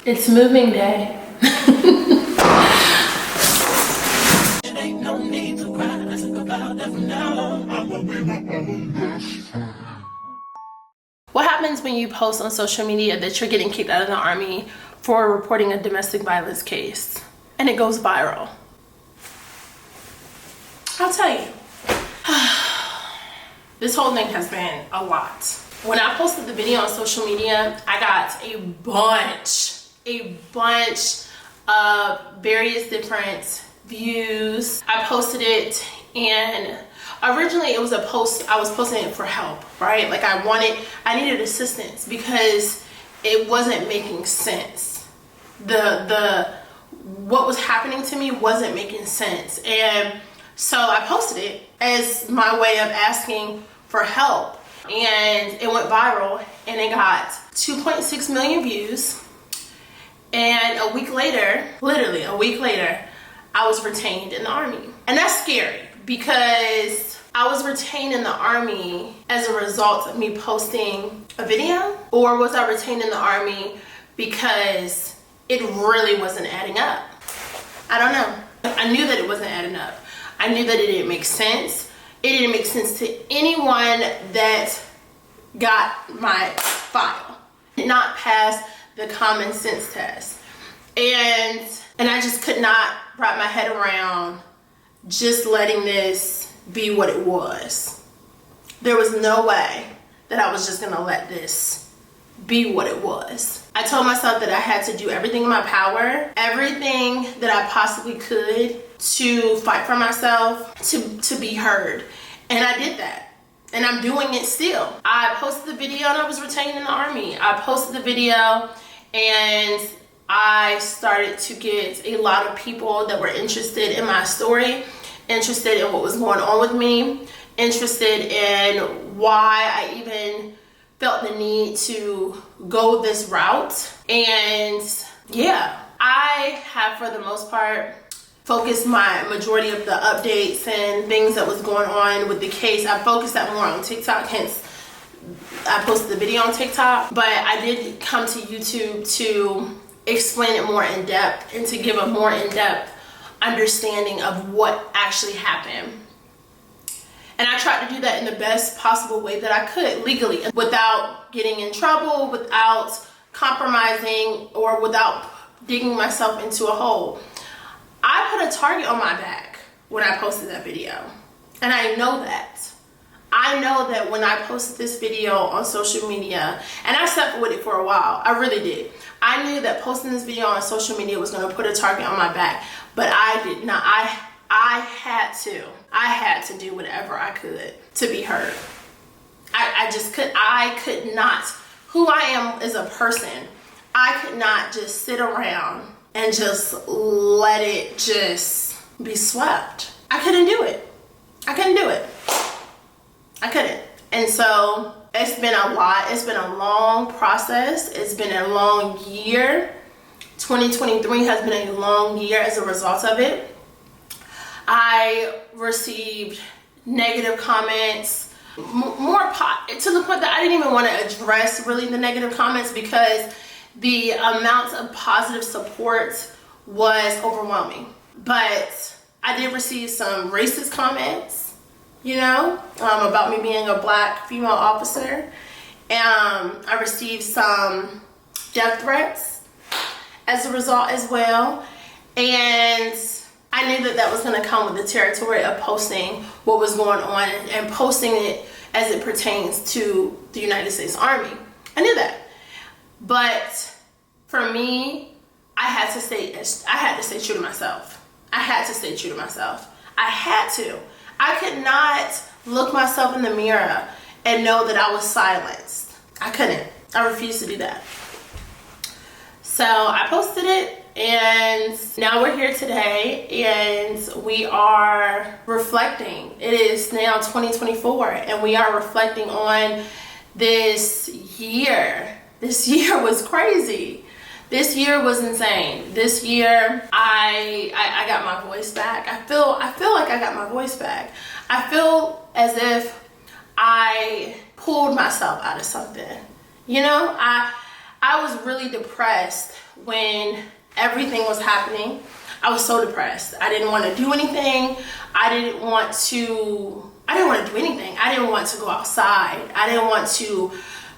It's moving day. What happens when you post on social media that you're getting kicked out of the Army for reporting a domestic violence case and it goes viral? I'll tell you. This whole thing has been a lot. When I posted the video on social media, I got a bunch of various different views. I posted it, and originally it was a post, I was posting it for help, right? Like I needed assistance because it wasn't making sense. What was happening to me wasn't making sense. And so I posted it as my way of asking for help. And it went viral, and it got 2.6 million views. And a week later, literally a week later, I was retained in the Army. And that's scary because I was retained in the Army as a result of me posting a video, or was I retained in the Army because it really wasn't adding up? I don't know. I knew that it wasn't adding up. I knew that it didn't make sense. It didn't make sense to anyone that got my file. It did not pass the common sense test. And I just could not wrap my head around just letting this be what it was. There was no way that I was just gonna let this be what it was. I told myself that I had to do everything in my power, everything that I possibly could to fight for myself, to be heard. And I did that. And I'm doing it still. I posted the video and I was retained in the Army. I posted the video and I started to get a lot of people that were interested in my story, interested in what was going on with me, interested in why I even felt the need to go this route. And yeah, I have, for the most part, focused my majority of the updates and things that was going on with the case. I focused that more on TikTok, hence I posted the video on TikTok. But I did come to YouTube to explain it more in depth and to give a more in-depth understanding of what actually happened. And I tried to do that in the best possible way that I could, legally, without getting in trouble, without compromising, or without digging myself into a hole. I put a target on my back when I posted that video. And I know that. I know that when I posted this video on social media, and I suffered with it for a while, I really did. I knew that posting this video on social media was going to put a target on my back, but I did not. I had to do whatever I could to be heard. I could not, who I am as a person, I could not just sit around and just let it just be swept. I couldn't do it. I couldn't. And so it's been a lot. It's been a long process. It's been a long year. 2023 has been a long year as a result of it. I received negative comments, to the point that I didn't even want to address really the negative comments, because the amount of positive support was overwhelming. But I did receive some racist comments, about me being a Black female officer. I received some death threats as a result as well. And I knew that that was going to come with the territory of posting what was going on and posting it as it pertains to the United States Army. I knew that. But for me, I had to stay true to myself. I had to. I could not look myself in the mirror and know that I was silenced. I couldn't. I refused to do that. So I posted it, and now we're here today, and we are reflecting. It is now 2024, and we are reflecting on this year. This year was crazy. This year was insane. This year, I got my voice back. I feel like I got my voice back. I feel as if I pulled myself out of something. I I was really depressed when everything was happening. I was so depressed. I didn't want to do anything. I didn't want to do anything. I didn't want to go outside. I didn't want to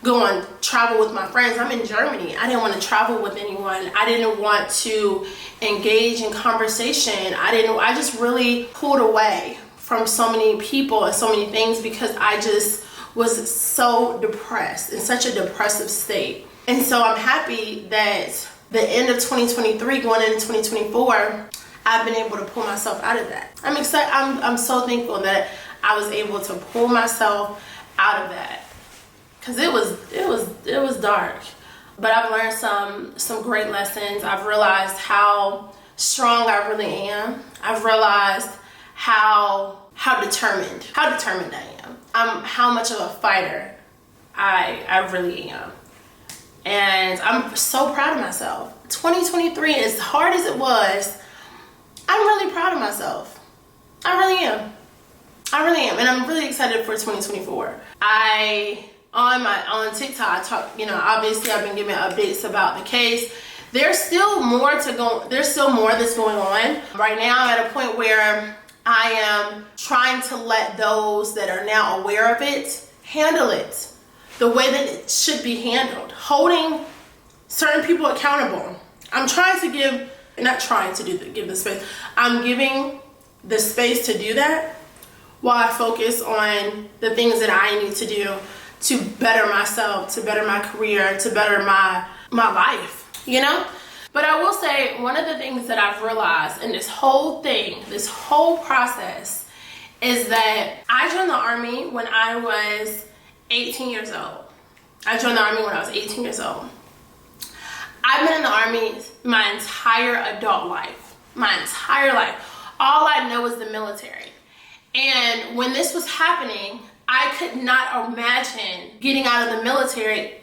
go on travel with my friends. I'm in Germany. I didn't want to travel with anyone. I didn't want to engage in conversation. I just really pulled away from so many people and so many things because I just was so depressed, in such a depressive state. And so I'm happy that the end of 2023 going into 2024, I've been able to pull myself out of that. I'm excited. I'm so thankful that I was able to pull myself out of that, because it was dark. But I've learned some great lessons. I've realized how strong I really am. I've realized how determined I am. How much of a fighter I really am. And I'm so proud of myself. 2023, as hard as it was, I'm really proud of myself. I really am. And I'm really excited for 2024. On TikTok, I talk, obviously I've been giving updates about the case. There's still more to go. There's still more that's going on. Right now I'm at a point where I am trying to let those that are now aware of it handle it the way that it should be handled, holding certain people accountable. I'm trying to give the space. I'm giving the space to do that while I focus on the things that I need to do to better myself, to better my career, to better my life, But I will say, one of the things that I've realized in this whole process, is that I joined the Army when I was 18 years old. I've been in the Army my entire adult life. My entire life. All I know is the military. And when this was happening, I could not imagine getting out of the military,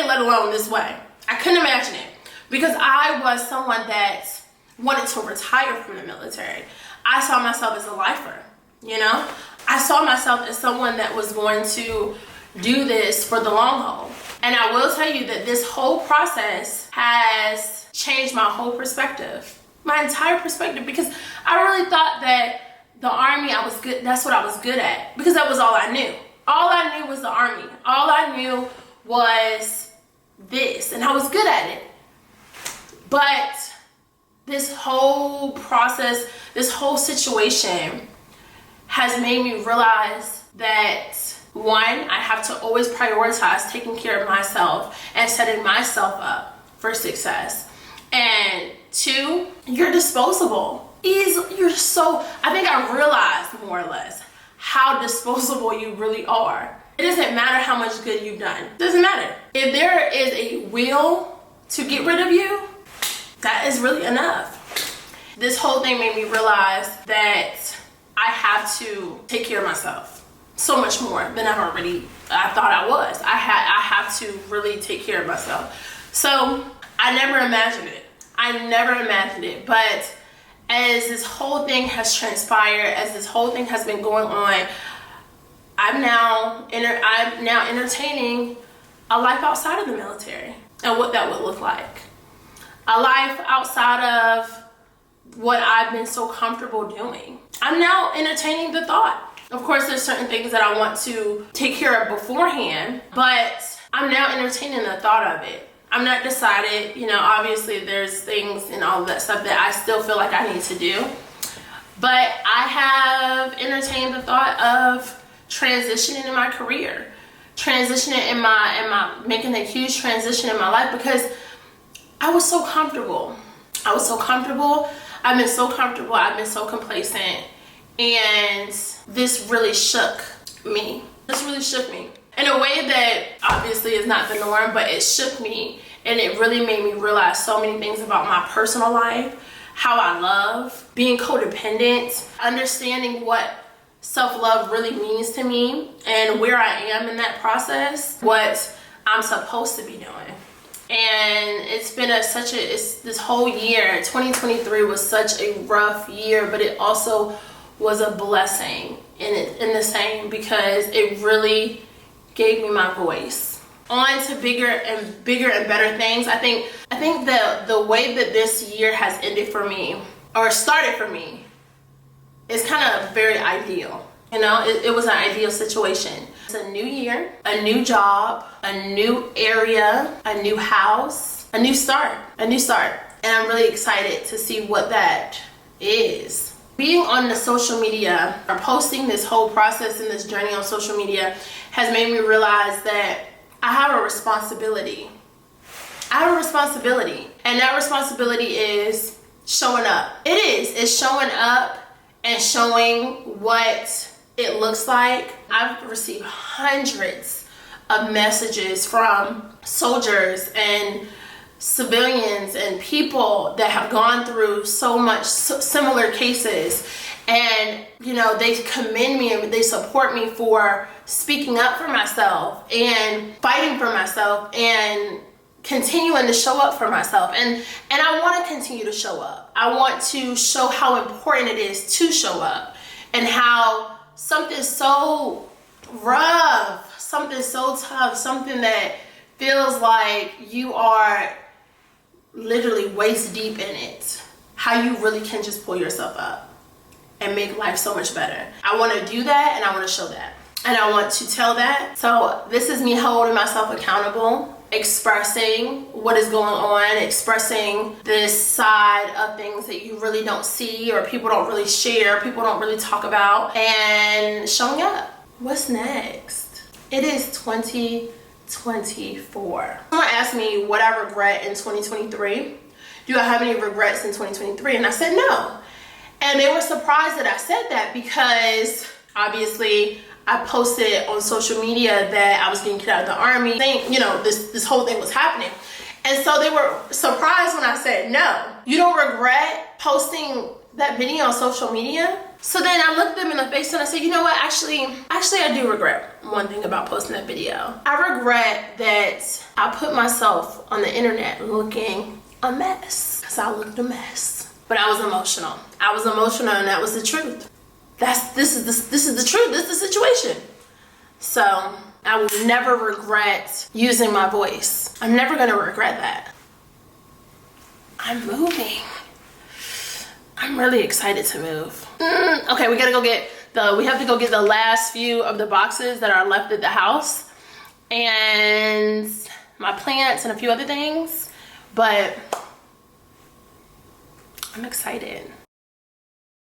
let alone this way. I couldn't imagine it, because I was someone that wanted to retire from the military. I saw myself as a lifer, I saw myself as someone that was going to do this for the long haul. And I will tell you that this whole process has changed my whole perspective, my entire perspective, because I really thought that the Army, that's what I was good at, because that was all I knew. All I knew was the Army. All I knew was this, and I was good at it. But this whole process, this whole situation has made me realize that, one, I have to always prioritize taking care of myself and setting myself up for success. And two, you're disposable. I think I realized more or less how disposable you really are. It doesn't matter how much good you've done. It doesn't matter. If there is a will to get rid of you, that is really enough. This whole thing made me realize that I have to take care of myself so much more than I thought I was. I have to really take care of myself. So I never imagined it. But as this whole thing has transpired, as this whole thing has been going on, I'm now entertaining a life outside of the military and what that would look like. A life outside of what I've been so comfortable doing. I'm now entertaining the thought. Of course, there's certain things that I want to take care of beforehand, but I'm now entertaining the thought of it. I'm not decided, obviously there's things and all of that stuff that I still feel like I need to do. But I have entertained the thought of transitioning in my career, transitioning in my making a huge transition in my life, because I was so comfortable. I've been so comfortable. I've been so complacent. And this really shook me. In a way that obviously is not the norm, but it shook me, and it really made me realize so many things about my personal life, how I love, being codependent, understanding what self-love really means to me, and where I am in that process, what I'm supposed to be doing. And it's been this whole year, 2023 was such a rough year, but it also was a blessing in the same, because it really gave me my voice. on to bigger and better things. I think the way that this year has ended for me, or started for me, is kind of very ideal. You know, it was an ideal situation. It's a new year, a new job, a new area, a new house, a new start. And I'm really excited to see what that is. Being on the social media, or posting this whole process and this journey on social media, has made me realize that I have a responsibility. And that responsibility is showing up. It's showing up and showing what it looks like. I've received hundreds of messages from soldiers and civilians and people that have gone through so much similar cases, and you know, they commend me and they support me for speaking up for myself and fighting for myself and continuing to show up for myself. And I want to continue to show up. I want to show how important it is to show up, and how something so rough, something so tough, something that feels like you are literally waist deep in it, how you really can just pull yourself up and make life so much better. I want to do that, and I want to show that, and I want to tell that. So this is me holding myself accountable, expressing what is going on, expressing this side of things that you really don't see, or people don't really share, people don't really talk about, and showing up. What's next? It is 2024. Someone asked me what I regret in 2023. Do I have any regrets in 2023? And I said no. And they were surprised that I said that, because obviously I posted on social media that I was getting kicked out of the army. You know, this whole thing was happening. And so they were surprised when I said no. You don't regret posting that video on social media? So then I looked them in the face and I said, you know what, actually I do regret one thing about posting that video. I regret that I put myself on the internet looking a mess, because I looked a mess. But I was emotional. And that was the truth. This is the truth. This is the situation. So I will never regret using my voice. I'm never gonna regret that. I'm moving. I'm really excited to move. Okay, we have to go get the last few of the boxes that are left at the house, and my plants and a few other things, but I'm excited.